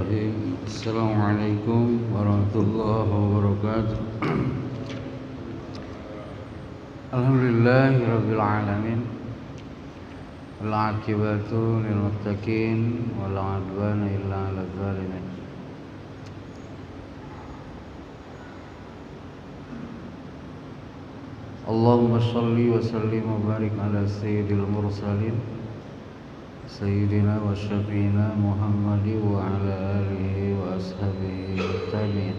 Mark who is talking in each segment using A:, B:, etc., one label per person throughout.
A: Bismillahirrahmanirrahim. Assalamualaikum warahmatullahi wabarakatuh. Alhamdulillahirabbil alamin. Wal 'aqibatu lil muttaqin wa la 'udwana illa 'alal zalimin. Allahumma shalli wa sallim wa barik ala sayyidil mursalin Sayyidina wa syafiina Muhammadi wa ala alihi wa ashabihi tabi'in.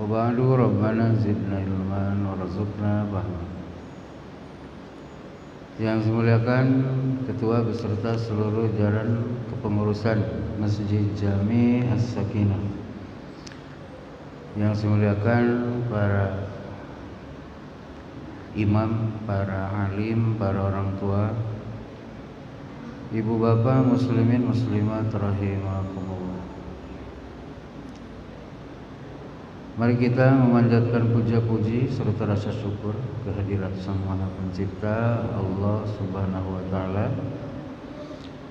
A: Wa ba'du, Rabbana zidna ilman wa razukna fahma. Yang saya muliakan Ketua beserta seluruh jajaran kepengurusan Masjid Jami As-Sakinah. Yang saya muliakan para imam, para alim, para orang tua, ibu bapak muslimin muslimat rahimakumullah. Mari kita memanjatkan puja-puji serta rasa syukur kehadirat Sang Maha Pencipta Allah Subhanahu wa taala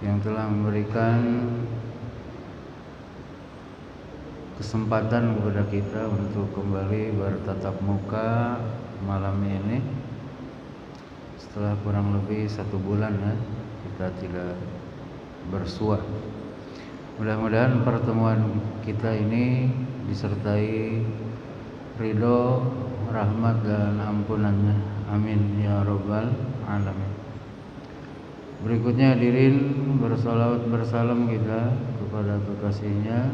A: yang telah memberikan kesempatan kepada kita untuk kembali bertatap muka malam ini setelah kurang lebih 1 bulan ya kita tidak bersua. Mudah-mudahan pertemuan kita ini disertai ridho, rahmat dan ampunannya. Amin ya rabbal alamin. Berikutnya hadirin, bersalawat bersalam kita kepada kekasihnya,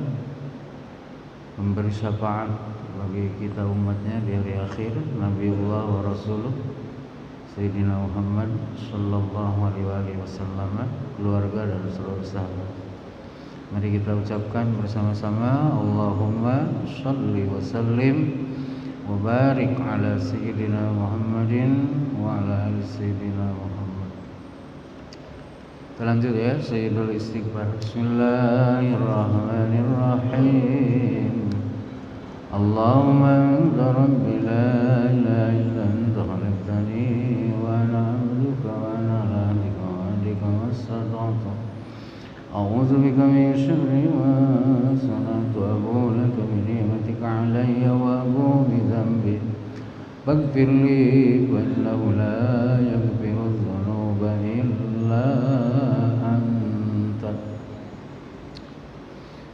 A: memberi syafaat bagi kita umatnya di hari akhir, Nabiullah wa Rasuluh Sayyidina Muhammad sallallahu alaihi wasallam, keluarga dan seluruh sahabat. Mari kita ucapkan bersama-sama, Allahumma shalli wa sallim wa barik ala Sayyidina Muhammadin wa ala ali Sayyidina Muhammad. Kita lanjut ya, Sayyidul Istighfar. Bismillahirrahmanirrahim. Allahumma anta rabbi la ilaha illa anta khalaqtani wa ana 'abduka wa ana 'ala ahdika wa wa'dika mastata'tu. A'udzu bika min syarri ma sana'tu, abu'u laka bi ni'matika 'alayya wa abu'u bi dhanbi faghfir li fa innahu la yaghfiru dzunuba illa anta.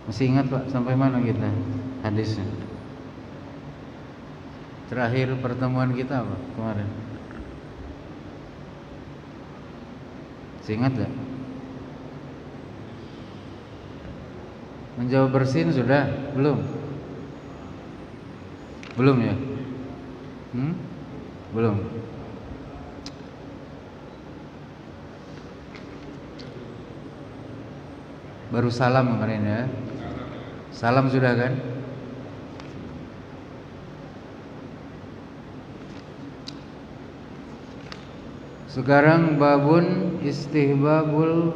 A: Masih ingat Pak sampai mana kita hadisnya? Terakhir pertemuan kita apa kemarin? Ingat gak? Menjawab bersin sudah? Belum? Belum ya? Belum. Baru salam kemarin ya? Salam sudah kan? Sekarang babun istihbabu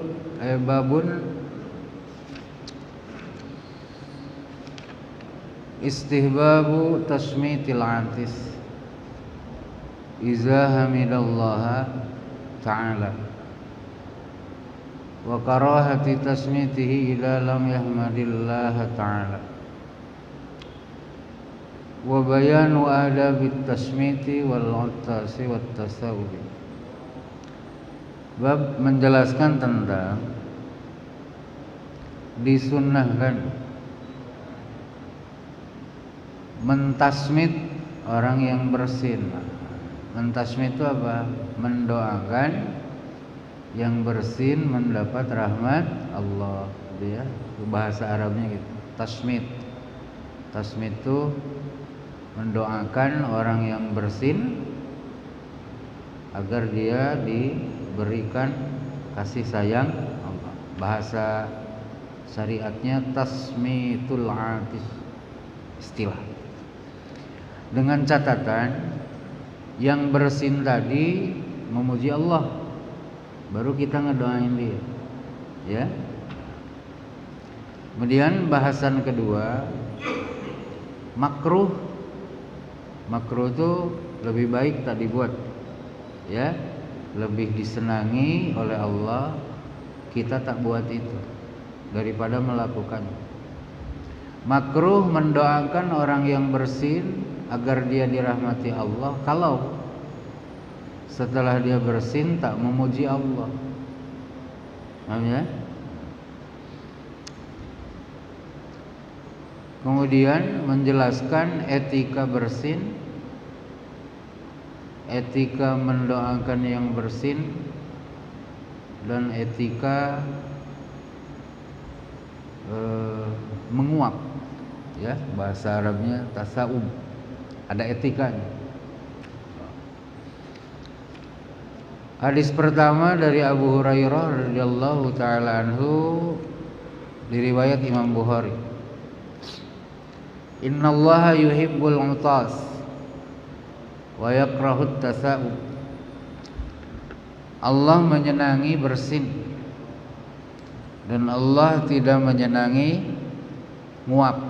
A: tasmitil atis iza hamidallaha ta'ala wa karahati tasmitihi ila lam yahmadillaha ta'ala wa bayanu adabit tasmiti wal uttasi wat tasawubi. Bab menjelaskan tentang disunnahkan mentasmid orang yang bersin. Mentasmid itu apa? Mendoakan yang bersin mendapat rahmat Allah. Dia bahasa Arabnya gitu. Tasmid. Tasmid itu mendoakan orang yang bersin agar dia diberikan kasih sayang Allah. Bahasa syariatnya tasmitul atis, istilah. Dengan catatan yang bersin tadi memuji Allah, baru kita ngedoain dia, ya. Kemudian bahasan kedua, makruh. Makruh itu lebih baik tak dibuat, ya, lebih disenangi oleh Allah, kita tak buat itu. daripada melakukannya. Makruh mendoakan orang yang bersin agar dia dirahmati Allah kalau setelah dia bersin tak memuji Allah. Paham ya? Kemudian menjelaskan etika bersin, etika mendoakan yang bersin, dan etika menguap, ya, bahasa Arabnya tasawuf, ada etikanya. Hadis pertama dari Abu Hurairah radhiyallahu taala anhu diriwayat Imam Bukhari. Innallaha yuhibbul mutas wa yakrahut tasawuf. Allah menyenangi bersin dan Allah tidak menyenangi nguap.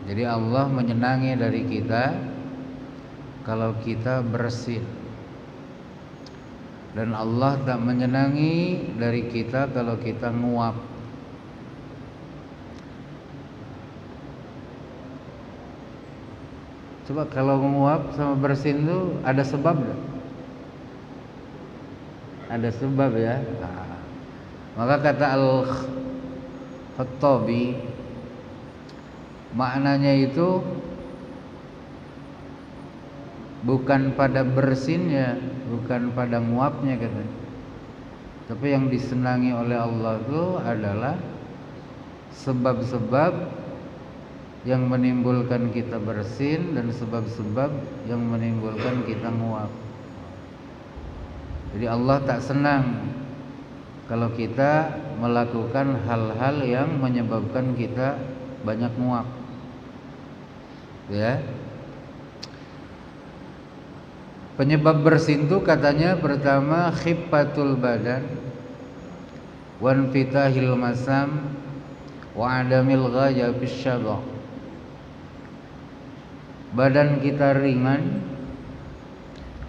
A: Jadi Allah menyenangi dari kita kalau kita bersin, dan Allah tak menyenangi dari kita kalau kita nguap. Coba kalau nguap sama bersin itu ada sebab gak? Ada sebab ya. Maka kata Al-Khattabi, maknanya itu bukan pada bersinnya, bukan pada nguapnya katanya. Tapi yang disenangi oleh Allah itu adalah sebab-sebab yang menimbulkan kita bersin dan sebab-sebab yang menimbulkan kita nguap. Jadi Allah tak senang kalau kita melakukan hal-hal yang menyebabkan kita banyak nguap, ya. Penyebab bersin itu katanya pertama khiffatul badan, wanfitahil masam, wa adamil ghaya bisyadha. Badan kita ringan,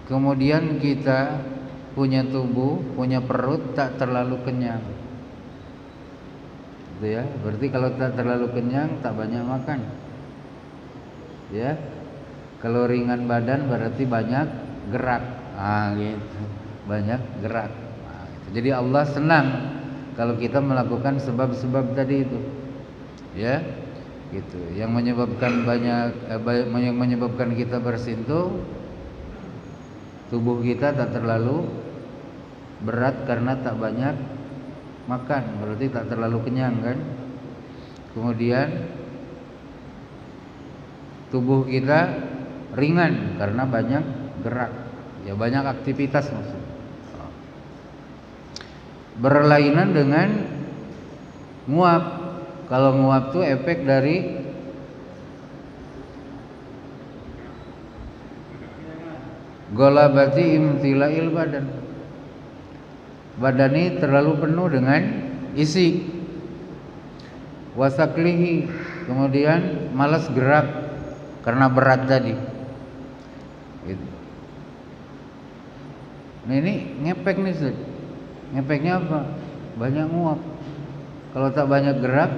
A: kemudian kita punya tubuh, punya perut tak terlalu kenyang. Gitu ya. Berarti kalau tak terlalu kenyang tak banyak makan. Ya. Kalau ringan badan berarti banyak gerak. Gitu. Banyak gerak. Gitu. Jadi Allah senang kalau kita melakukan sebab-sebab tadi itu. Ya. Gitu. Yang menyebabkan yang menyebabkan kita bersin itu tubuh kita tak terlalu berat karena tak banyak makan, berarti tak terlalu kenyang kan. Kemudian tubuh kita ringan karena banyak gerak, ya banyak aktivitas maksudnya. Berlainan dengan nguap. Kalau nguap tuh efek dari golabati imtila'il badan. Badan ini terlalu penuh dengan isi. Wasaklihi, kemudian malas gerak karena berat tadi. Gitu. Nah ini ngepek nih Ustaz. Ngepeknya apa? Banyak nguap. Kalau tak banyak gerak,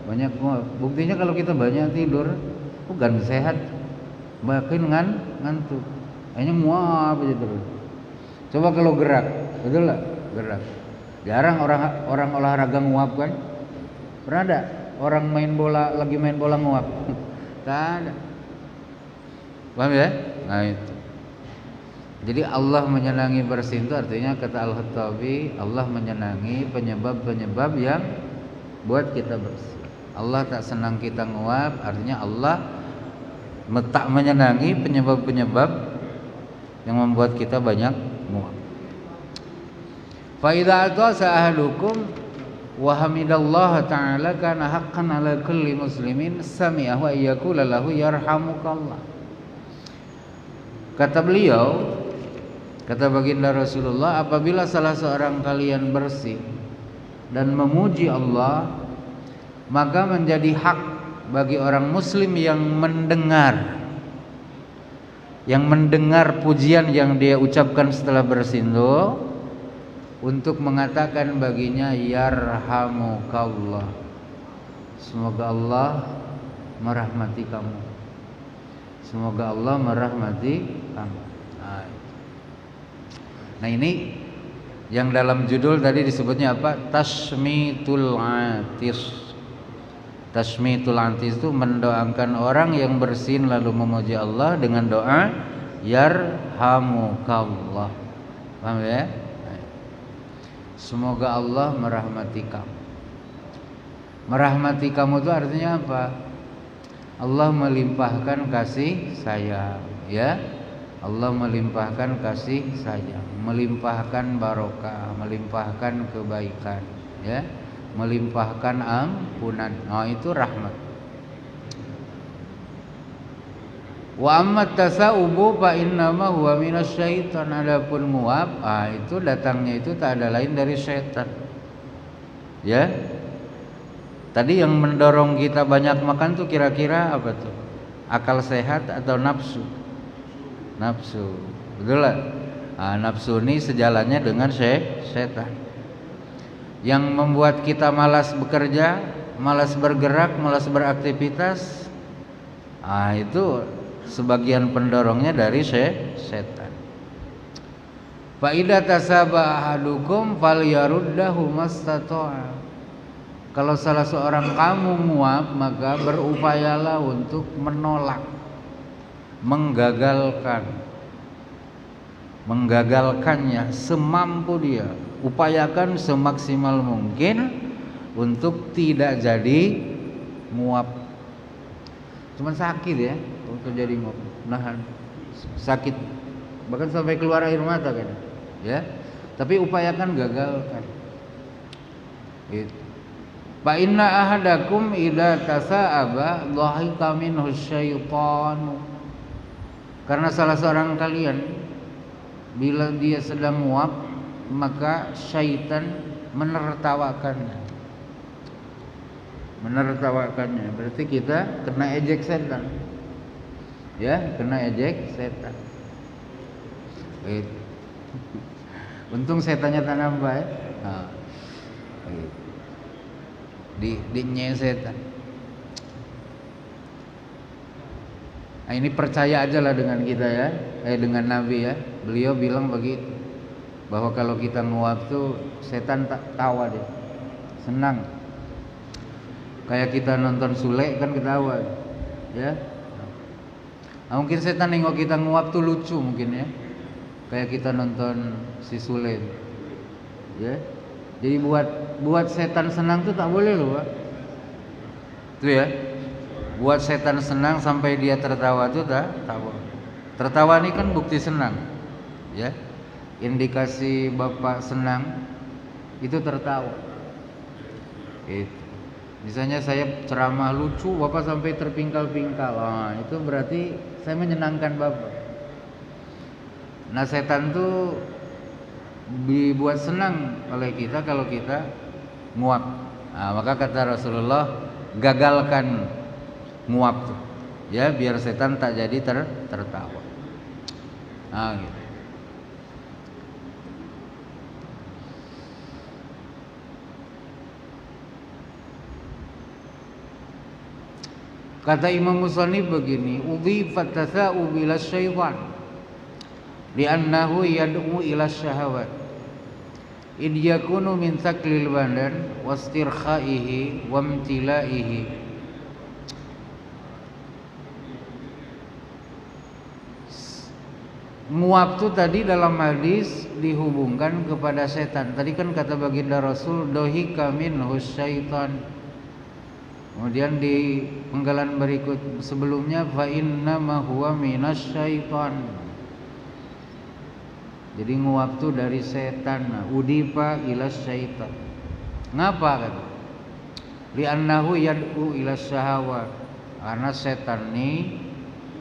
A: banyak nguap. Buktinya kalau kita banyak tidur, bukan sehat, makin ngantuk. Hanya nguap aja terus. Coba kalau gerak, betul lah gerak. Jarang orang olahraga nguap kan? Pernah ada orang lagi main bola nguap? Tak ada. Paham ya? Nah itu. Jadi Allah menyenangi bersin itu artinya kata Al-Khattabi, Allah menyenangi penyebab-penyebab yang buat kita bersin. Allah tak senang kita nguap, artinya Allah tak menyenangi penyebab-penyebab yang membuat kita banyak nguap. Fa idza atasa ahadukum wa hamidallaha ta'ala kana haqqan 'ala kulli muslimin sami'ahu ayyakula lahu yarhamukallah. Kata beliau, kata baginda Rasulullah, apabila salah seorang kalian bersih dan memuji Allah, maka menjadi hak bagi orang muslim yang mendengar pujian yang dia ucapkan setelah bersin itu, untuk mengatakan baginya yarhamukallah, semoga Allah merahmati kamu, semoga Allah merahmati kamu. Nah ini yang dalam judul tadi disebutnya apa? Tasmitul atis. Tasmitul atis itu mendoakan orang yang bersin lalu memuji Allah dengan doa yarhamukallah. Paham ya? Semoga Allah merahmati kamu. Merahmati kamu itu artinya apa? Allah melimpahkan kasih sayang, ya. Allah melimpahkan kasih sayang, melimpahkan barokah, melimpahkan kebaikan, ya, melimpahkan ampunan. Oh, itu rahmat. Wa ammat tasaubu fa innama huwa minasyaitan. Adapun muab, itu datangnya itu tak ada lain dari syaitan. Ya. Tadi yang mendorong kita banyak makan tuh kira-kira apa tuh? Akal sehat atau nafsu? Nafsu, betul lah. Nafsu ini sejalannya dengan setan. Yang membuat kita malas bekerja, malas bergerak, malas beraktivitas, itu sebagian pendorongnya dari setan. Fa idza tasaba ahadukum falyaruddahu mastata'a. Kalau salah seorang kamu muab, maka berupayalah untuk menolak, menggagalkannya semampu dia. Upayakan semaksimal mungkin untuk tidak jadi muab. Cuman sakit ya untuk jadi muab, nahan sakit, bahkan sampai keluar air mata kan, ya. Tapi upayakan gagalkan. Gitu. Fa inna ahadakum idza tasa'aba dhahika minhu syaitanu. Karena salah seorang kalian bila dia sedang muab, maka syaitan menertawakannya. Menertawakannya berarti kita kena ejek setan. Ya, kena ejek setan. Untung setannya tak nambah ya. Di setan. Nah, ini percaya aja lah dengan kita ya, dengan Nabi ya. Beliau bilang begitu, bahwa kalau kita nguap tuh setan tak tawa dia, senang. Kayak kita nonton Sule kan ketawa, ya. Nah, mungkin setan nengok kita nguap tuh lucu mungkin ya, kayak kita nonton si Sule, ya. Jadi buat setan senang tuh tak boleh loh, Pak. Tuh ya. Buat setan senang sampai dia tertawa tuh tak boleh. Tertawa ini kan bukti senang, ya. Indikasi bapak senang itu tertawa. Gitu. Misalnya saya ceramah lucu, bapak sampai terpingkal-pingkal, itu berarti saya menyenangkan bapak. Nah, setan tuh dibuat senang oleh kita kalau kita nguap. Maka kata Rasulullah, gagalkan nguap tuh, ya, biar setan tak jadi tertawa. Gitu. Kata Imam Musannif begini, udhifat tasa'ub ila syaitan li'annahu yad'u ila syahawat id yakunu min thaklil badan wastirkhaihi wamtilaihi. Muab itu tadi dalam hadis dihubungkan kepada setan. Tadi kan kata baginda Rasul, dohika minhu syaitan. Kemudian di penggalan berikut sebelumnya, fa inna ma huwa minasyaitan. Jadi nguap itu dari setan. Udifa ila syaitan. Ngapa kata? Li'annahu yad'u ila syahawat. Karena setan ini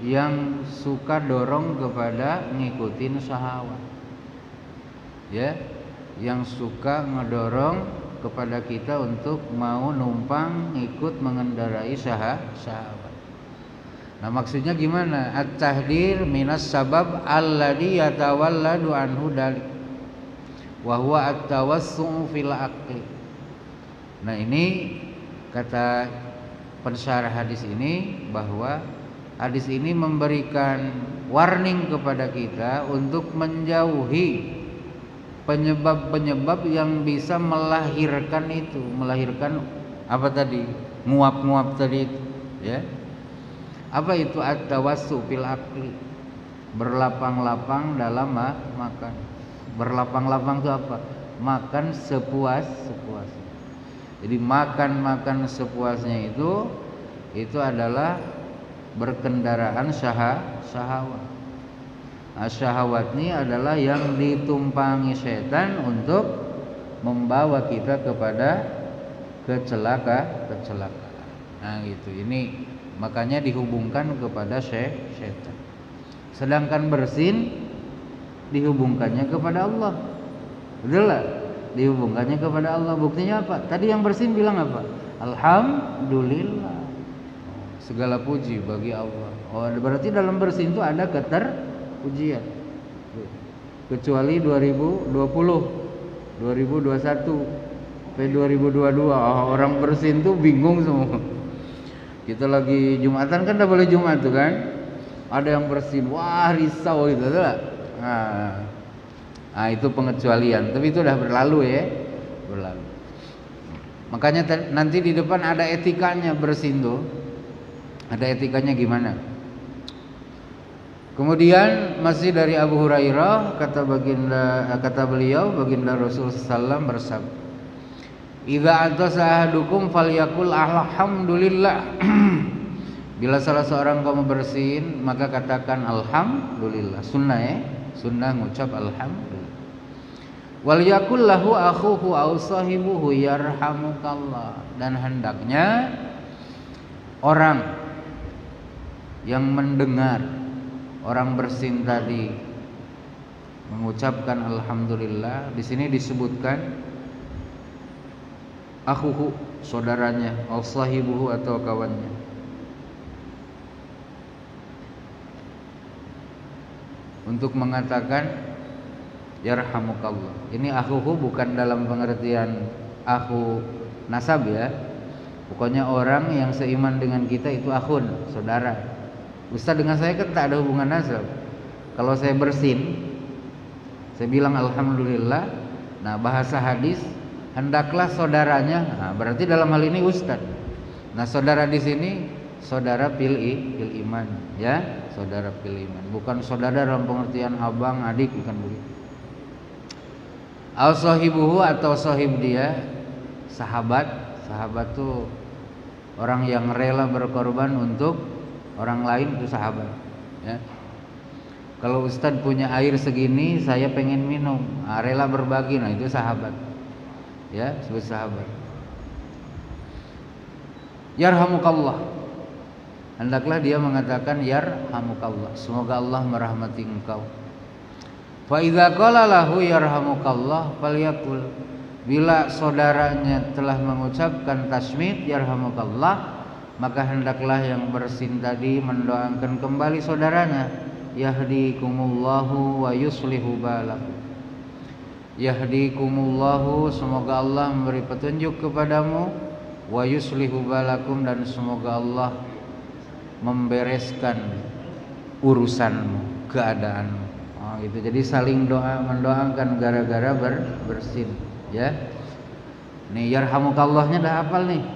A: yang suka dorong kepada ngikutin syahwat, ya, yang suka ngedorong kepada kita untuk mau numpang ikut mengendarai syahwat. Nah, maksudnya gimana? At-tahdir minas sabab alladhi yatawalladu anhu dalik wa huwa at-tawassu' fil aqli. Nah, ini kata pensyarah hadis ini bahwa hadis ini memberikan warning kepada kita untuk menjauhi penyebab-penyebab yang bisa melahirkan apa tadi? Nguap-nguap tadi itu, ya. Apa itu at-tawassu fil aqli? Berlapang-lapang dalam makan. Berlapang-lapang itu apa? Makan sepuas-sepuas. Jadi makan sepuasnya itu adalah berkendaraan syahwat. Nah, syahwat ini adalah yang ditumpangi setan untuk membawa kita kepada kecelakaan. Nah, gitu. Ini makanya dihubungkan kepada setan. Sedangkan bersin dihubungkannya kepada Allah. Betul lah? Dihubungkannya kepada Allah. Buktinya apa? Tadi yang bersin bilang apa? Alhamdulillah. Segala puji bagi Allah. Oh, berarti dalam bersin itu ada keterpujian. Kecuali 2020, 2021, sampai 2022, orang bersin tuh bingung semua. Kita lagi Jumatan kan udah boleh Jumat tuh kan? Ada yang bersin, wah risau gitu lah. Nah, itu pengecualian, tapi itu udah berlalu ya, berlalu. Makanya nanti di depan ada etikanya bersin tuh, ada etikanya gimana. Kemudian masih dari Abu Hurairah kata beliau baginda Rasul sallallahu bersabda, "Idza atasa ahadukum falyakul alhamdulillah." Bila salah seorang kamu bersin, maka katakan alhamdulillah. Sunnah ya, sunnah ngucap alhamdulillah. Wal yakul lahu akhuhu aw sahibuhu yarhamukallah. Dan hendaknya orang yang mendengar orang bersin tadi mengucapkan alhamdulillah, di sini disebutkan akhuhu, saudaranya, aw sahibuhu atau kawannya. Untuk mengatakan yarhamukallah. Ini akhuhu bukan dalam pengertian akhu nasab ya. Pokoknya orang yang seiman dengan kita itu akhun, saudara. Ustaz dengan saya kan tak ada hubungan nasab. Kalau saya bersin, saya bilang alhamdulillah. Nah, bahasa hadis hendaklah saudaranya. Nah, berarti dalam hal ini ustaz. Nah, saudara di sini saudara fil iman, ya, saudara fil iman. Bukan saudara dalam pengertian abang, adik, bukan begitu. Al sahibuhu atau sahib dia, sahabat. Sahabat tuh orang yang rela berkorban untuk orang lain, itu sahabat, ya. Kalau ustadz punya air segini, saya pengen minum, rela berbagi, nah itu sahabat, ya, sebut sahabat. Yarhamukallah, hendaklah dia mengatakan yarhamukallah, semoga Allah merahmati engkau. Fa idza qala lahu yarhamukallah falyaqul, bila saudaranya telah mengucapkan tasmid yarhamukallah, maka hendaklah yang bersin tadi mendoakan kembali saudaranya, yahdikumullahu wa yuslihu balakum. Yahdikumullahu, semoga Allah memberi petunjuk kepadamu, wa yuslihu balakum, dan semoga Allah membereskan urusanmu, keadaanmu. Oh, itu jadi saling mendoakan gara-gara bersin, ya. Nih yarhamukallahnya dah hafal nih.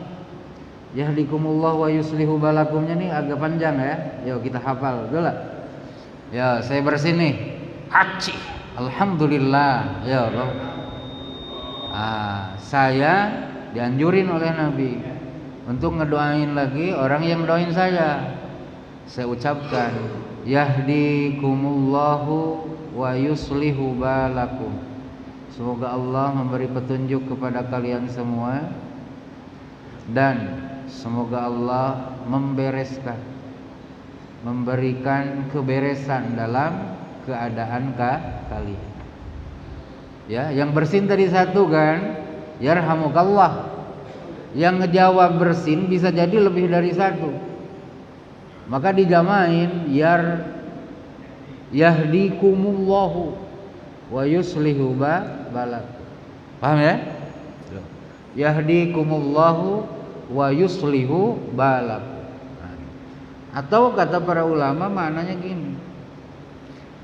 A: Yahdikumullah wa yuslihu balakumnya nih agak panjang ya. Yuk kita hafal dulu lah. Ya, saya bersin nih. Haji, alhamdulillah. Ya Allah. Saya dianjurin oleh Nabi untuk ngedoain lagi orang yang doain saya. Saya ucapkan yahdikumullahu wa yuslihu balakum. Semoga Allah memberi petunjuk kepada kalian semua dan semoga Allah memberikan keberesan dalam keadaan kalian. Ya, yang bersin tadi satu kan, yarhamukallah. Yang ngejawab bersin bisa jadi lebih dari satu. Maka dijamain yahdikumullahu. wa yuslihu balak. Paham ya? Yahdikumullahu wa yuslihu balak. Atau kata para ulama maknanya gini,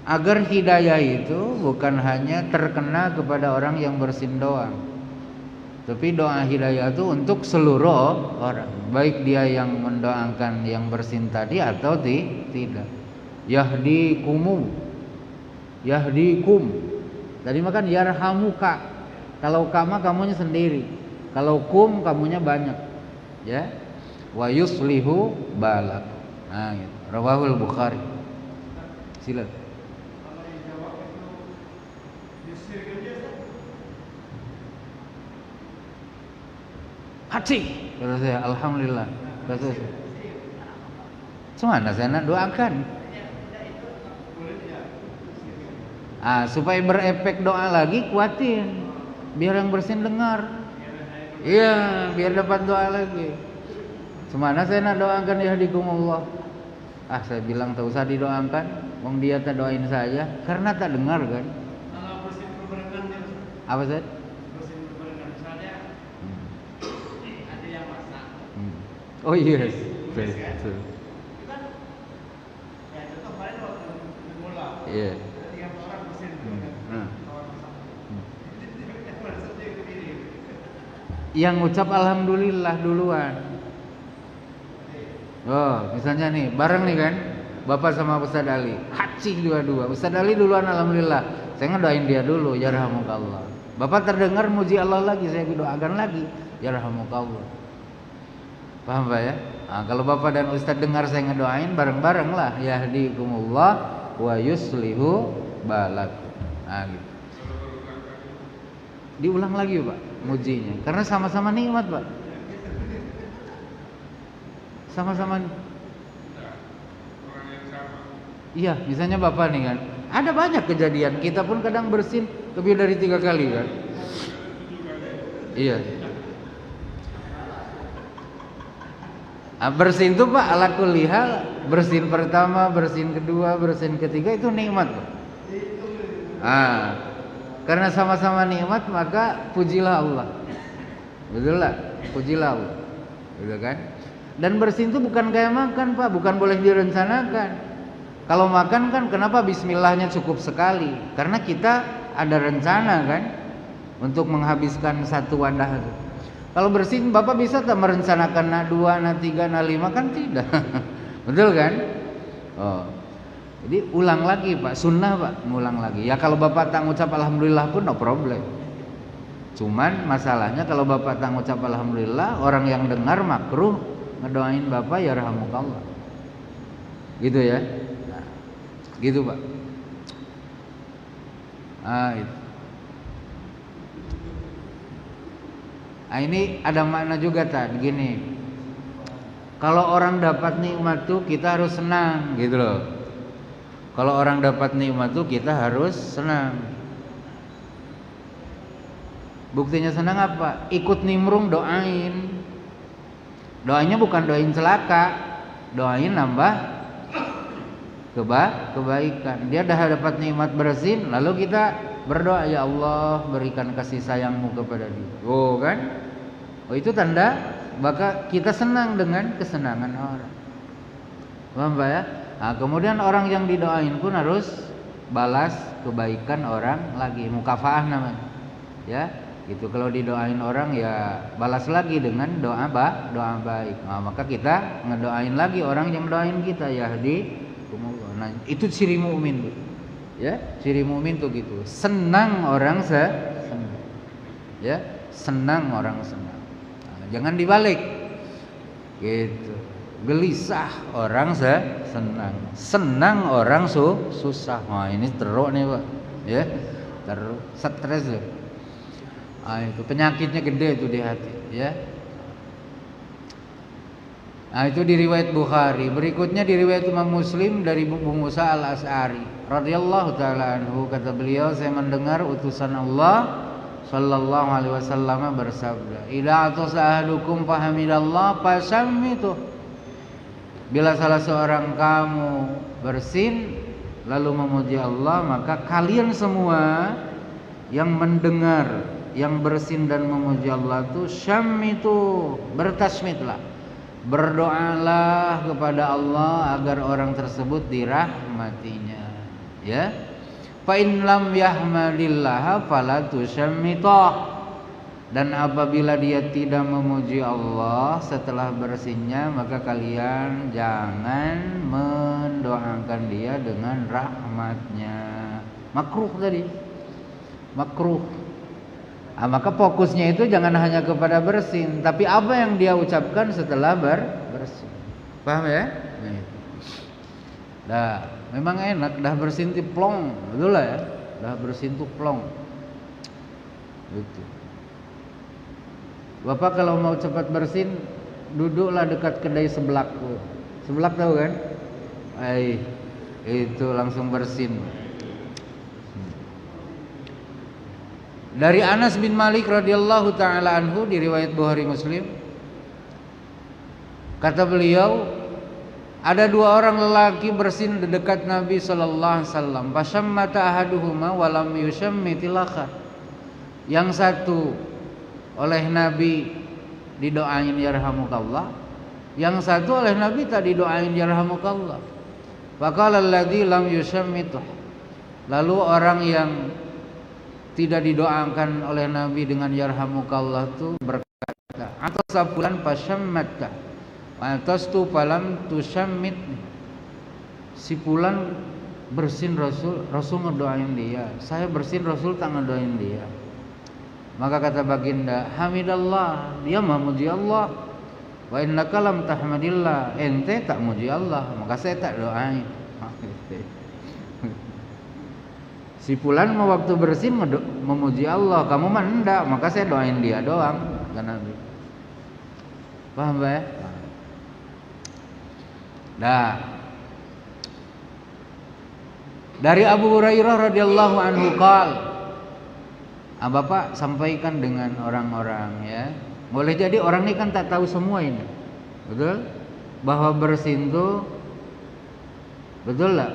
A: agar hidayah itu bukan hanya terkena kepada orang yang bersin doang, tapi doa hidayah itu untuk seluruh orang, baik dia yang mendoakan yang bersin tadi atau tidak. Yahdikum, tadi makan yarhamuka, kalau kama kamunya sendiri, kalau kum kamunya banyak, ya. Wa yuslihu balak. Nah, gitu. Rawahul Bukhari. Silakan. Haji, kata saya, alhamdulillah. Kata saya, saya nak doakan. Supaya berefek doa lagi, kuatin, biar yang bersin dengar. Iya, biar dapat doa lagi. Semana saya nak doakan yahdikumullah. Saya bilang tak usah didoakan, wong dia tak doain saja, karena tak dengar kan. Kalau bersin berbarengan dia. Apa sih? Bersin berbarengan misalnya ada yang masak. Oh yes. Betul. Kan ya contoh kemarin waktu mula. Iya. 3 orang bersin berbarengan. Yang ucap alhamdulillah duluan. Misalnya nih, bareng nih kan, Bapak sama Ustaz Ali, haji dua-dua. Ustaz Ali duluan alhamdulillah. Saya ngedoain dia dulu, yarhamukallah. Bapak terdengar muji Allah lagi, saya doakan lagi, yarhamukallah. Paham Pak ya? Kalau Bapak dan Ustaz dengar saya ngedoain, bareng-bareng lah, yahdikumullah wa yuslihu balakum. Gitu. Diulang lagi Pak, mujinya, karena sama-sama nikmat Pak. Sama-sama. Iya, misalnya Bapak nih kan, ada banyak kejadian, kita pun kadang bersin lebih dari 3 kali kan. Iya. Bersin itu Pak ala kulli hal, bersin pertama, bersin kedua, bersin ketiga itu nikmat Pak. Karena sama-sama nikmat maka pujilah Allah. Betul lah, pujilah Allah. Betul kan? Dan bersin itu bukan kayak makan Pak, bukan boleh direncanakan. Kalau makan kan kenapa bismillahnya cukup sekali? Karena kita ada rencana kan untuk menghabiskan satu wadah itu. Kalau bersin Bapak bisa tak merencanakan nak 2, nak 3, nak 5? Kan tidak. Betul kan? Jadi ulang lagi Pak, sunnah Pak, ngulang lagi. Ya kalau Bapak tak ngucap alhamdulillah pun no problem. Cuman masalahnya kalau Bapak tak ngucap alhamdulillah, orang yang dengar makruh ngedoain Bapak yarhamukallah. Gitu ya. Gitu Pak. Itu. Ini ada makna juga tak gini. Kalau orang dapat nikmat tuh kita harus senang gitu loh. Kalau orang dapat nikmat tuh kita harus senang. Buktinya senang apa? Ikut nimrung doain. Doanya bukan doain celaka, doain nambah kebaikan. Dia dah dapat nikmat bersin, lalu kita berdoa, ya Allah berikan kasih sayangmu kepada dia. Kan? Itu tanda maka kita senang dengan kesenangan orang. Paham Pak ya? Kemudian orang yang didoain pun harus balas kebaikan orang lagi, mukafaah namanya. Ya, gitu. Kalau didoain orang ya balas lagi dengan doa baik. Maka kita ngedoain lagi orang yang doain kita, yahdikumullah. Nah, itu ciri mukmin tuh. Ya, ciri mukmin tuh gitu. Senang orang senang. Ya, senang orang senang. Jangan dibalik. Gitu. Gelisah orang senang. Senang orang susah. Ini teruk nih Pak. Ya, teruk, stres ya. Itu penyakitnya gede itu di hati, ya. Itu di riwayat Bukhari. Berikutnya di riwayat Imam Muslim dari Abu Musa Al-Asy'ari radhiyallahu taala anhu, kata beliau, saya mendengar utusan Allah sallallahu alaihi wasallam bersabda, "Idza atasa ahadukum fahamidallah fasammitu." Bila salah seorang kamu bersin, lalu memuji Allah, maka kalian semua yang mendengar, yang bersin dan memuji Allah itu syammitu, bertasmitlah, berdoalah kepada Allah agar orang tersebut dirahmatinya, ya. Fa in lam yahmadillah fala tusyammitah. Dan apabila dia tidak memuji Allah setelah bersinnya, maka kalian jangan mendoakan dia dengan rahmatnya. Makruh tadi, makruh. Maka fokusnya itu jangan hanya kepada bersin, tapi apa yang dia ucapkan setelah bersin. Paham ya? Nah, memang enak dah bersin tuh plong, betul lah ya. Dah bersin tuh plong. Gitu. Bapak kalau mau cepat bersin, duduklah dekat kedai seblak. Seblak tahu kan? Itu langsung bersin. Dari Anas bin Malik radhiyallahu taala anhu di riwayat Bukhari Muslim, kata beliau, ada dua orang lelaki bersin di dekat Nabi sallallahu alaihi wasallam. Fashammata ahaduhuma wa lam yushammitil akhar. Yang satu oleh Nabi didoain yarhamukallah, yang satu oleh Nabi tak didoain yarhamukallah. Faqala alladzi lam yushammituh. Lalu orang yang tidak didoakan oleh Nabi dengan yarhamukallah itu berkata, "Atasa fulan fashammatta wa atastu falam tushammitni." Si fulan bersin Rasul ngedoain dia. Saya bersin Rasul tak ngedoain dia. Maka kata baginda, hamidallah, dia memuji Allah. Wa innaka lam tahmadillah, ente tak muji Allah, maka saya tak doain. Si fulan mau waktu bersin memuji Allah, kamu mah enggak, maka saya doain dia doang, kata Nabi. Paham ya? Nah, dari Abu Hurairah radhiyallahu anhu qala, Bapak sampaikan dengan orang-orang ya. Boleh jadi orang ini kan tak tahu semua ini. Betul? Bahwa bersin itu betul lah,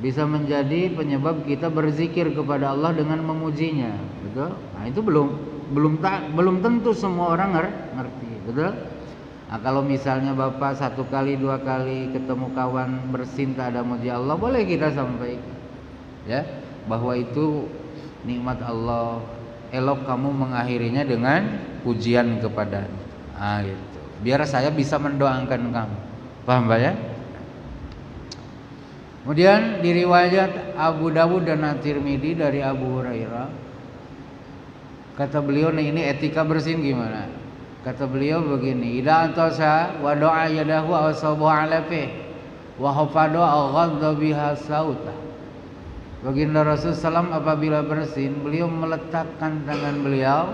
A: bisa menjadi penyebab kita berzikir kepada Allah dengan memujinya. Betul? Nah, itu belum tentu semua orang ngerti. Betul? Nah, kalau misalnya Bapak satu kali dua kali ketemu kawan bersin tak ada muji Allah, boleh kita sampaikan ya, bahwa itu nikmat Allah, elok kamu mengakhirinya dengan pujian kepadanya. Gitu. Biar saya bisa mendoakan kamu. Paham Pak ya? Kemudian di riwayat Abu Dawud dan At-Tirmidzi dari Abu Hurairah, kata beliau, nih ini etika bersin gimana? Kata beliau begini, idza atasa wa do'a yadahu aw sabahu ala fi wa hafada aw ghadda biha sauta. Baginda Rasulullah SAW apabila bersin, beliau meletakkan tangan beliau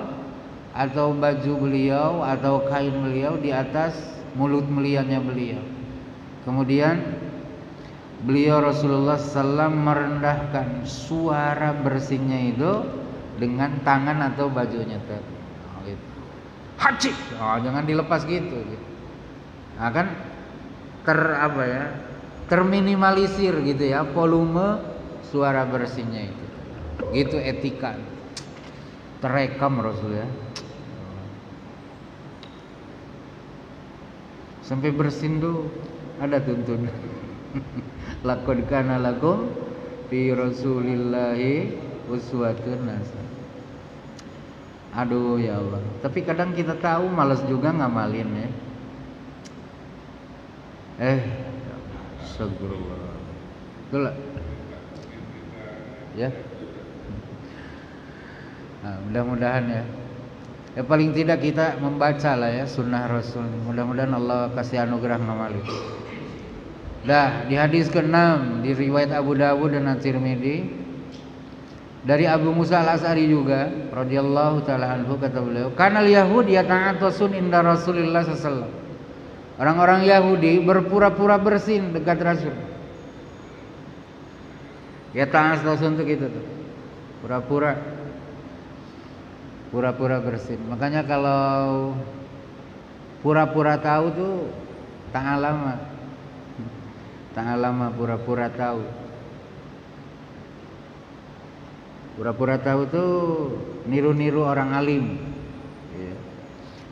A: atau baju beliau atau kain beliau di atas mulut melihatnya beliau. Kemudian beliau Rasulullah SAW merendahkan suara bersinnya itu dengan tangan atau bajunya tadi. Gitu. Haji, jangan dilepas gitu. Nah, kan terminimalisir gitu ya volume suara bersinnya itu. Gitu etika. Terekam Rasul ya. Sampai bersin tuh ada tuntunan. Laqad kana lakum fi Rasulillahi uswatun hasanah. Aduh ya Allah. Tapi kadang kita tahu malas juga ngamalin ya. Astagfirullah. Betul lah. Ya. Nah, mudah-mudahan ya. Ya paling tidak kita membaca lah ya sunnah Rasul. Mudah-mudahan Allah kasih anugerah ngamalin. Dah di hadis ke-6 di riwayat Abu Dawud dan At-Tirmidzi dari Abu Musa Al-Asy'ari juga radhiyallahu taala anhu, kata beliau, kanal Yahud yata'atasun inda Rasulillah sallallahu alaihi wasallam. Orang-orang Yahudi berpura-pura bersin dekat Rasul. Yata'atasun itu gitu tuh. Pura-pura bersin. Makanya kalau pura-pura tahu tuh tak lama pura-pura tahu. Pura-pura tahu tuh niru-niru orang alim. Ya.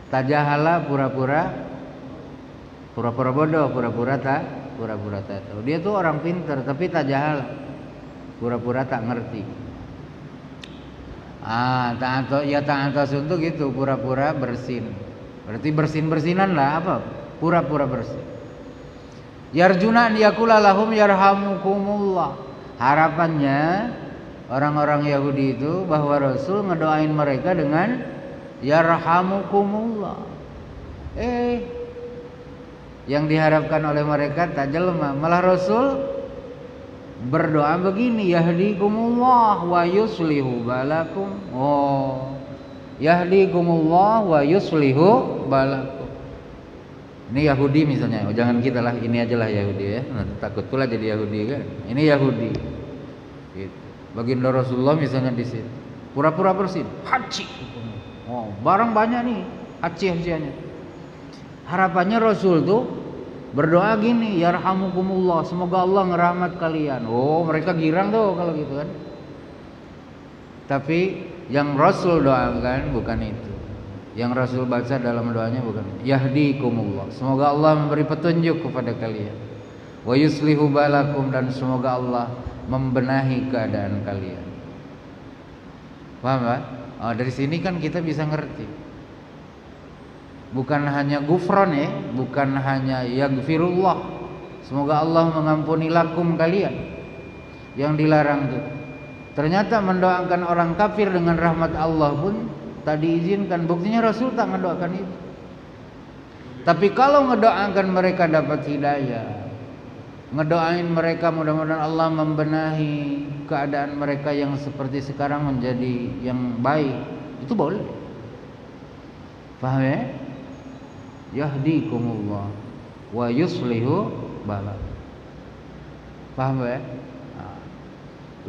A: Tajahala pura-pura bodoh, pura-pura tak tahu. Dia tuh orang pintar tapi tajahala, pura-pura tak ngerti. Ta'antasun tuh gitu, pura-pura bersin. Berarti bersin-bersinan lah apa? Pura-pura bersin. Yarjuna an yakula lahum yarhamukumullah. Harapannya orang-orang Yahudi itu bahwa Rasul ngedoain mereka dengan yarhamukumullah. Yang diharapkan oleh mereka tak jelema, malah Rasul berdoa begini, yahdikumullah wa yuslihu balakum. Yahdikumullah wa yuslihu balakum. Ini Yahudi misalnya, jangan kita lah, ini aja lah Yahudi ya. Takut pula jadi Yahudi kan. Ini Yahudi. Gitu. Baginda Rasulullah misalnya di sini, pura-pura bersin, haji. Barang banyak nih, haji-hajiannya. Harapannya Rasul tuh berdoa gini, yarhamukumullah, semoga Allah ngerahmat kalian. Mereka girang tuh kalau gitu kan. Tapi yang Rasul doakan bukan itu. Yang Rasul baca dalam doanya bukan yahdikumullah, semoga Allah memberi petunjuk kepada kalian. Wa yuslihu balakum, dan semoga Allah membenahi keadaan kalian. Paham kan? Dari sini kan kita bisa ngerti. Bukan hanya gufron ya, bukan hanya yaghfirullah, semoga Allah mengampuni lakum kalian. Yang dilarang tuh. Ternyata mendoakan orang kafir dengan rahmat Allah pun tak diizinkan. Buktinya Rasul tak mendoakan itu. Tapi kalau ngedoakan mereka dapat hidayah, ngedoain mereka mudah-mudahan Allah membenahi keadaan mereka yang seperti sekarang menjadi yang baik, itu boleh. Paham ya? Yahdikumullah wa yuslihu balak. Paham ya?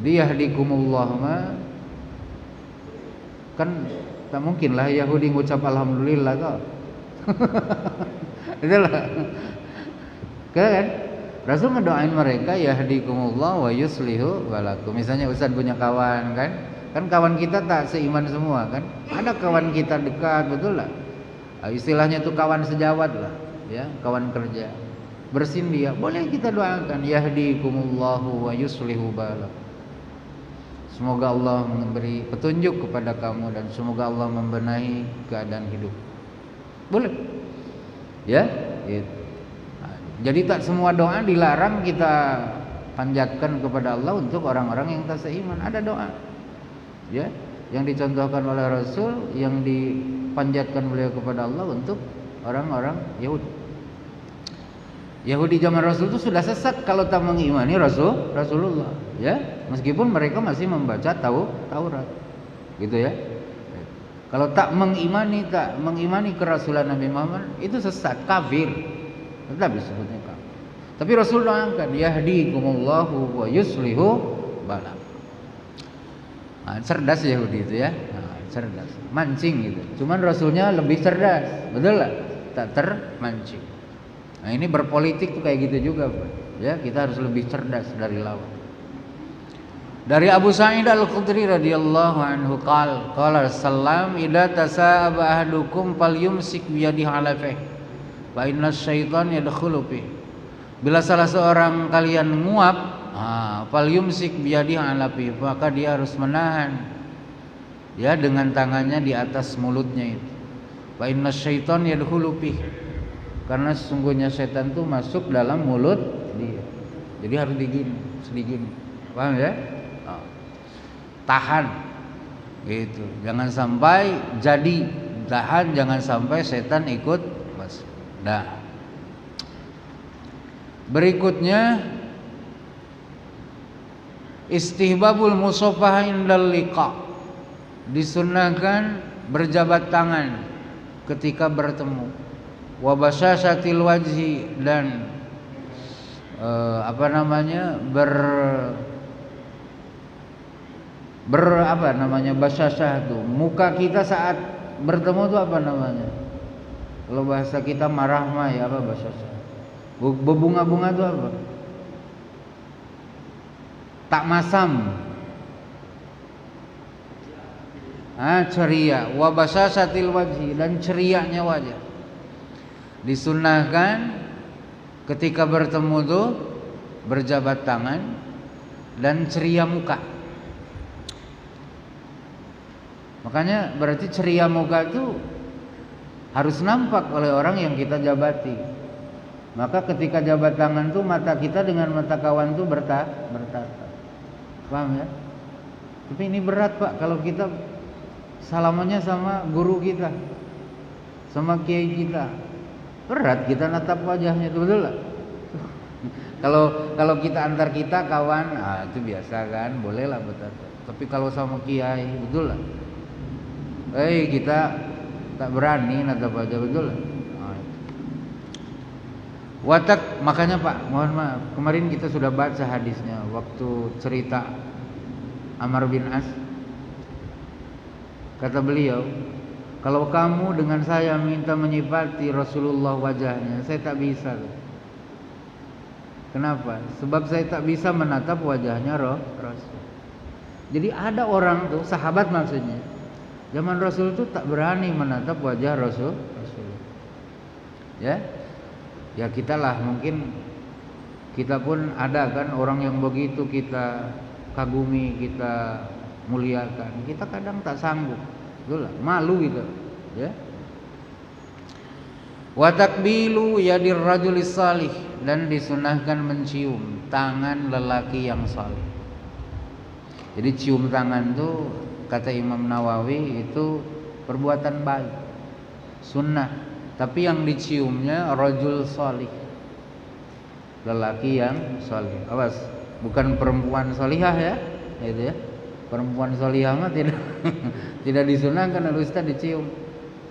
A: Jadi yahdikumullah mah kan tak mungkin lah Yahudi ngucap alhamdulillah kok. Itulah. Kan? Rasul ngedoain mereka yahdikumullah wa yuslihu balakum. Misalnya Ustaz punya kawan kan? Kan kawan kita tak seiman semua kan? Ada kawan kita dekat, betul lah. Istilahnya tuh kawan sejawat lah, ya, kawan kerja. Bersin dia, boleh kita doakan yahdikumullahu wa yuslihu balakum. Semoga Allah memberi petunjuk kepada kamu dan semoga Allah membenahi keadaan hidup. Boleh. Ya, gitu. Jadi tak semua doa dilarang kita panjatkan kepada Allah untuk orang-orang yang tak seiman. Ada doa. Ya, yang dicontohkan oleh Rasul, yang dipanjatkan beliau kepada Allah untuk orang-orang Yahudi. Yahudi zaman Rasul itu sudah sesat kalau tak mengimani Rasulullah, ya, meskipun mereka masih membaca Taurat, gitu ya. Kalau tak mengimani kerasulan Nabi Muhammad itu sesat, kafir, tetap disebutnya kafir. Tapi Rasul doakan yahdikumullahu wa yuslihu balak. Cerdas Yahudi itu ya, cerdas, mancing gitu. Cuman Rasulnya lebih cerdas, betul lah, tak termancing. Nah ini berpolitik tuh kayak gitu juga, ya, kita harus lebih cerdas dari lawan. Dari Abu Sa'id Al-Khudri radhiyallahu anhu qala sallam idza tasaba ahadukum falyumsik bi yadihi ala fih fa inna syaitan yadkhulu fi. Bila salah seorang kalian nguap, falyumsik bi yadihi ala fih, maka dia harus menahan ya dengan tangannya di atas mulutnya itu. Fa inna syaitan yadkhulu fi. Karena sesungguhnya setan itu masuk dalam mulut dia. Jadi harus digini. Paham ya? Tahan. Gitu. Jangan sampai jadi tahan, jangan sampai setan ikut masuk. Nah. Berikutnya istihbabul musafahah indal liqa. Disunnahkan berjabat tangan ketika bertemu. Wa basyasatil wajhi, dan basyasah tuh muka kita saat bertemu tuh apa namanya? Kalau bahasa kita marah mah ya apa basyasah? Berbunga-bunga tuh apa? Tak masam. ceria, wa basasatil wajhi, dan cerianya wajah. Disunnahkan ketika bertemu tuh berjabat tangan dan ceria muka. Makanya berarti ceria muka itu harus nampak oleh orang yang kita jabati. Maka ketika jabat tangan tuh mata kita dengan mata kawan tuh bertatap. Paham ya? Tapi ini berat Pak kalau kita salamannya sama guru kita, sama kiai kita. Berat kita natap wajahnya itu, betul lah. Kalau kita antar kita kawan, itu biasa kan, bolehlah bertatap. Tapi kalau sama kiai, betul lah. Kita tak berani natap wajah, betul lah. Watak, makanya Pak, mohon maaf, kemarin kita sudah baca hadisnya waktu cerita Amr bin As. Kata beliau, kalau kamu dengan saya minta menyifati Rasulullah wajahnya, saya tak bisa. Kenapa? Sebab saya tak bisa menatap wajahnya Rasul. Jadi ada orang tuh, sahabat maksudnya, zaman Rasul itu tak berani menatap wajah Rasul. Ya kita lah, mungkin kita pun ada kan orang yang begitu kita kagumi, kita muliakan, kita kadang tak sanggup, betul lah, malu gitu, ya. Wa takbilu yadir rajulis salih, dan disunahkan mencium tangan lelaki yang saleh. Jadi cium tangan tuh kata Imam Nawawi itu perbuatan baik, sunnah. Tapi yang diciumnya rajul salih, lelaki yang salih. Awas, bukan perempuan salihah ya, itu ya. Perempuan salihah mah tidak tidak disunahkan oleh Ustaz dicium,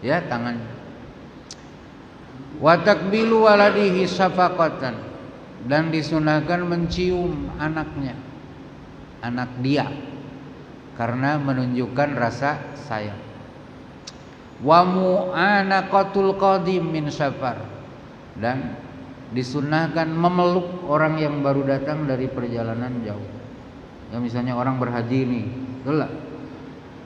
A: ya, tangan. Wa takbilu waladihi syafaqatan, dan disunahkan mencium anaknya, anak dia, karena menunjukkan rasa sayang. Wa mu'anaqatul qadim min safar, dan disunnahkan memeluk orang yang baru datang dari perjalanan jauh. Ya misalnya orang berhaji nih, betul lah,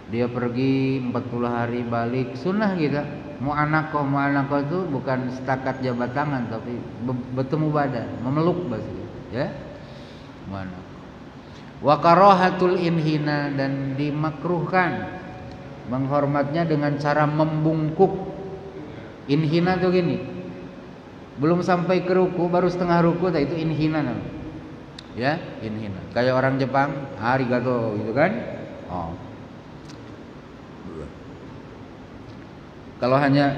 A: dia pergi 40 hari balik, sunnah kita mu'anaqah itu bukan setakat jabat tangan, tapi bertemu badan, memeluk bahasanya, ya. Mu'anaqah. Wa karahatul inhina, dan dimakruhkan menghormatnya dengan cara membungkuk. Inhina tuh gini, belum sampai ke ruku, baru setengah ruku, itu inhina namanya. Ya, inhina. Kayak orang Jepang, arigato gitu kan. Kalau hanya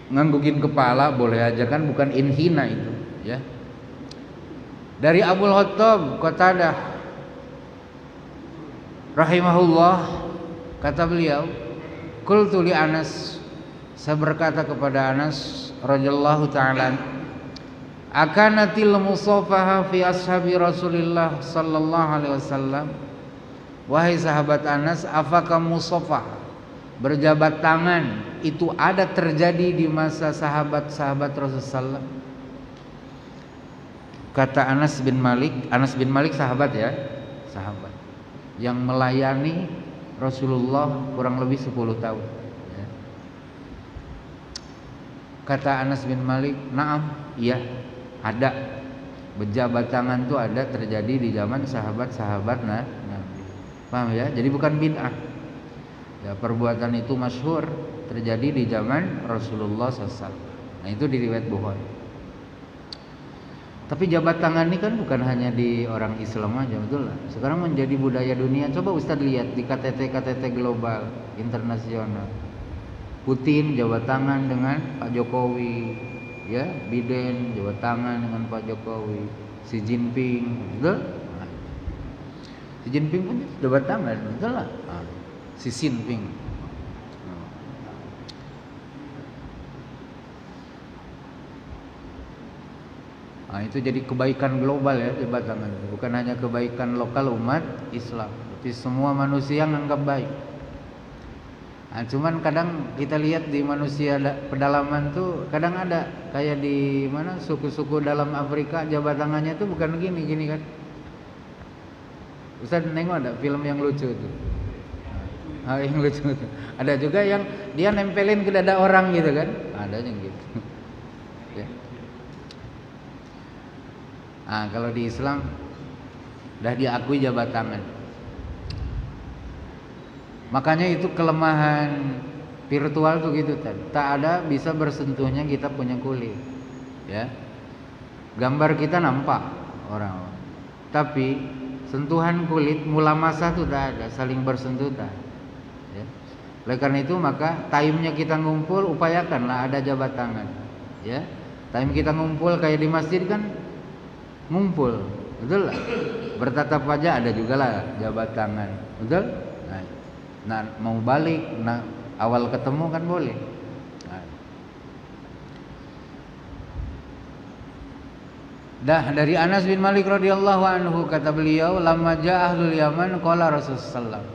A: nganggukin kepala boleh aja kan, bukan inhina itu, ya. Dari Abul Khattab Qatadah rahimahullah, kata beliau, qultu li Anas, saya berkata kepada Anas radhiyallahu taala, akanatil musafaha fi ashabi Rasulillah sallallahu alaihi wasallam, wahai sahabat Anas, apakah musafah, berjabat tangan, itu ada terjadi di masa sahabat-sahabat Rasulullah? Kata Anas bin Malik sahabat ya, sahabat yang melayani Rasulullah kurang lebih 10 tahun, ya. Kata Anas bin Malik, naam, iya, ada. Berjabat tangan itu ada terjadi di zaman sahabat-sahabat Nabi. Paham ya? Jadi bukan bid'ah. Ya, perbuatan itu masyhur terjadi di zaman Rasulullah SAW. Nah, itu di riwayat Bukhari. Tapi jabat tangan ini kan bukan hanya di orang Islam aja, betul lah. Sekarang menjadi budaya dunia. Coba Ustaz lihat di KTT global, internasional. Putin jabat tangan dengan Pak Jokowi, ya, Biden jabat tangan dengan Pak Jokowi, Xi Jinping, betul? Nah, Xi Jinping pun jabat tangan, betul lah. Xi Jinping. Nah, itu jadi kebaikan global ya, jabat tangan. Bukan hanya kebaikan lokal umat Islam, tapi semua manusia menganggap baik. Nah, cuman kadang kita lihat di manusia pedalaman tuh kadang ada kayak di mana suku-suku dalam Afrika, jabat tangannya tuh bukan gini kan. Ustaz nengok ada film yang lucu tuh. Hal yang lucu. Ada juga yang dia nempelin ke dada orang gitu kan. Ada yang gitu. Ya. Nah, kalau di Islam dah diakui jabat tangan. Makanya itu kelemahan virtual tuh gitu tadi. Tak ada bisa bersentuhnya kita punya kulit. Ya. Gambar kita nampak orang. Tapi sentuhan kulit mula masa tuh tak ada, saling bersentuh tak. Ya. Oleh karena itu maka time-nya kita ngumpul upayakanlah ada jabat tangan. Ya. Time kita ngumpul kayak di masjid kan ngumpul, betul lah. Bertatap wajah ada juga lah jabat tangan, betul. Nah mau balik, nah awal ketemu kan boleh. Nah. Dah dari Anas bin Malik radhiyallahu anhu kata beliau, lamma ja'a ahlul Yaman qala Rasulullah sallallahu.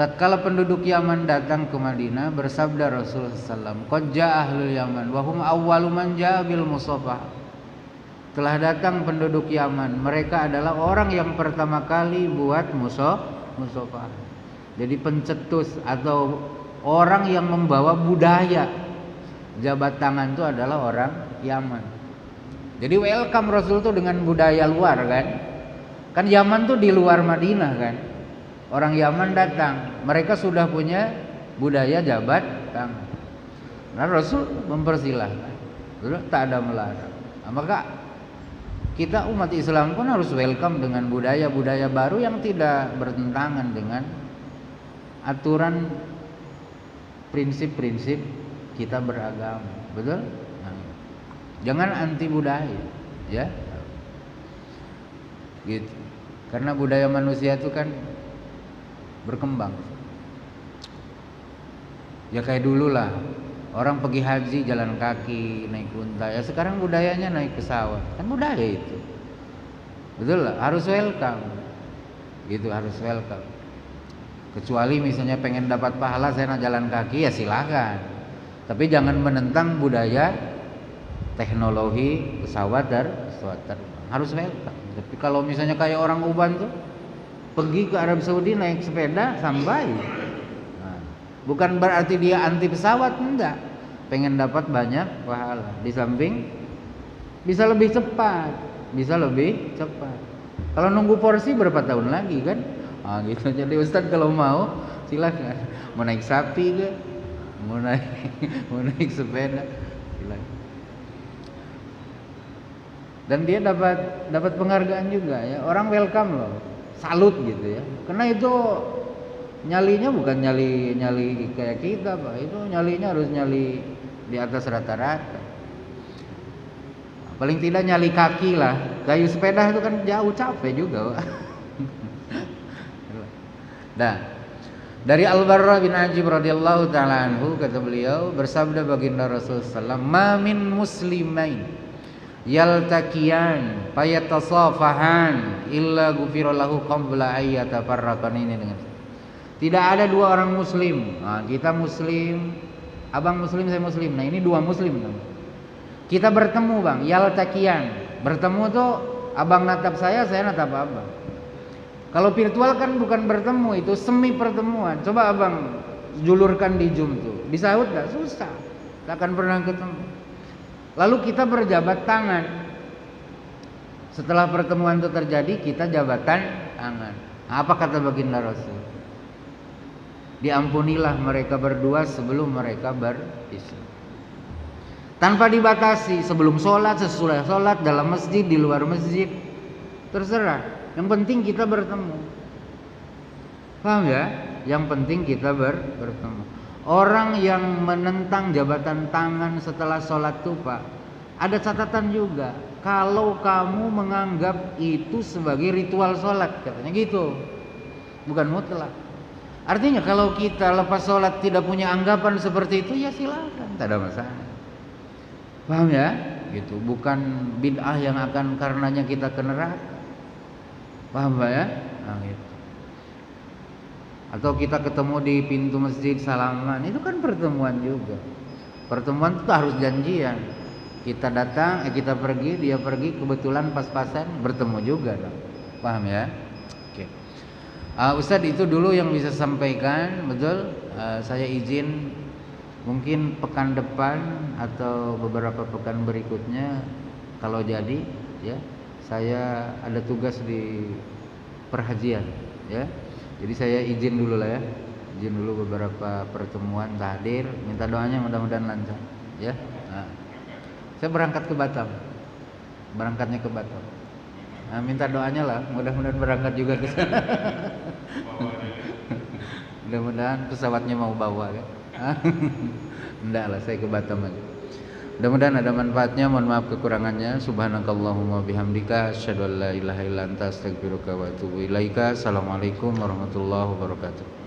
A: Tatkala penduduk Yaman datang ke Madinah, bersabda Rasulullah sallallahu, qad ja'a ahlul Yaman wa hum awwalu man ja'a bil musafah. Telah datang penduduk Yaman, mereka adalah orang yang pertama kali buat musafah. Jadi pencetus atau orang yang membawa budaya jabat tangan itu adalah orang Yaman. Jadi welcome Rasul tuh dengan budaya luar kan. Kan Yaman tuh di luar Madinah kan. Orang Yaman datang, mereka sudah punya budaya jabat tangan. Nah Rasul mempersilahkan, sudah tak ada melarang. Nah, maka kita umat Islam pun harus welcome dengan budaya-budaya baru yang tidak bertentangan dengan aturan prinsip-prinsip kita beragama, betul? Nah, jangan anti budaya, ya, gitu. Karena budaya manusia itu kan berkembang. Ya kayak dulu lah, orang pergi haji jalan kaki, naik unta. Ya sekarang budayanya naik pesawat, kan budaya itu, betul lah. Harus welcome, gitu, harus welcome. Kecuali misalnya pengen dapat pahala saya jalan kaki ya silakan. Tapi jangan menentang budaya teknologi pesawat terbang. Harus welcome. Tapi kalau misalnya kayak orang Uban tuh pergi ke Arab Saudi naik sepeda sampai. Nah, bukan berarti dia anti pesawat, enggak. Pengen dapat banyak pahala. Di samping bisa lebih cepat. Kalau nunggu porsi berapa tahun lagi kan? Ah gitu. Jadi Ustadz kalau mau silakan. Mau naik sapi ke, mau naik sepeda, silakan. Dan dia dapat penghargaan juga ya. Orang welcome loh, salut gitu ya. Karena itu nyalinya bukan nyali kayak kita Pak. Itu nyalinya harus nyali di atas rata-rata. Paling tidak nyali kaki lah. Kayu sepeda itu kan jauh, capek juga Pak. Nah, dari Al-Barra bin Azib radhiyallahu taala anhu kata beliau, bersabda baginda Rasulullah sallallahu alaihi wasallam, "Ma min muslimain yaltaqiyan fayatasafahan illa ghufira lahu qabla ay yatafarraqan." Ini dengan tidak ada dua orang muslim. Nah, kita muslim, abang muslim, saya muslim. Nah, ini dua muslim. Kita bertemu, Bang, yaltaqiyan. Bertemu tuh abang natap saya natap abang. Kalau virtual kan bukan bertemu, itu semi pertemuan. Coba abang julurkan di Zoom tuh. Disaut gak? Susah. Tak akan pernah ketemu. Lalu kita berjabat tangan. Setelah pertemuan itu terjadi, kita jabatan tangan. Apa kata baginda Rasul? Diampunilah mereka berdua sebelum mereka berpisah. Tanpa dibatasi, sebelum sholat, sesudah sholat, dalam masjid, di luar masjid, terserah. Yang penting kita bertemu. Paham ya? Yang penting kita bertemu. Orang yang menentang jabatan tangan setelah sholat tuh Pak, ada catatan juga. Kalau kamu menganggap itu sebagai ritual sholat, katanya gitu, bukan mutlak. Artinya kalau kita lepas sholat tidak punya anggapan seperti itu, ya silakan, tak ada masalah. Paham ya? Gitu, bukan bid'ah yang akan karenanya kita ke neraka. Paham Pak ya? Nah, gitu. Atau kita ketemu di pintu masjid salaman, itu kan pertemuan juga. Pertemuan itu harus janjian. Kita datang, kita pergi, dia pergi, kebetulan pas-pasan bertemu juga dong. Paham ya? Oke. Ustadz itu dulu yang bisa sampaikan, betul. Saya izin mungkin pekan depan atau beberapa pekan berikutnya kalau jadi ya, saya ada tugas di perhajian ya. Jadi saya izin dulu lah ya. Izin dulu beberapa pertemuan tahdir, minta doanya mudah-mudahan lancar ya. Nah, saya berangkat ke Batam. Berangkatnya ke Batam. Nah, minta doanya lah, mudah-mudahan berangkat juga ke sana. Mudah-mudahan pesawatnya mau bawa kan. Enggak lah, saya ke Batam aja. Mudah-mudahan ada manfaatnya. Mohon maaf kekurangannya. Subhanakallahumma bihamdika asyhadu an la ilaha illa anta astaghfiruka wa atubu ilaika. Assalamualaikum warahmatullahi wabarakatuh.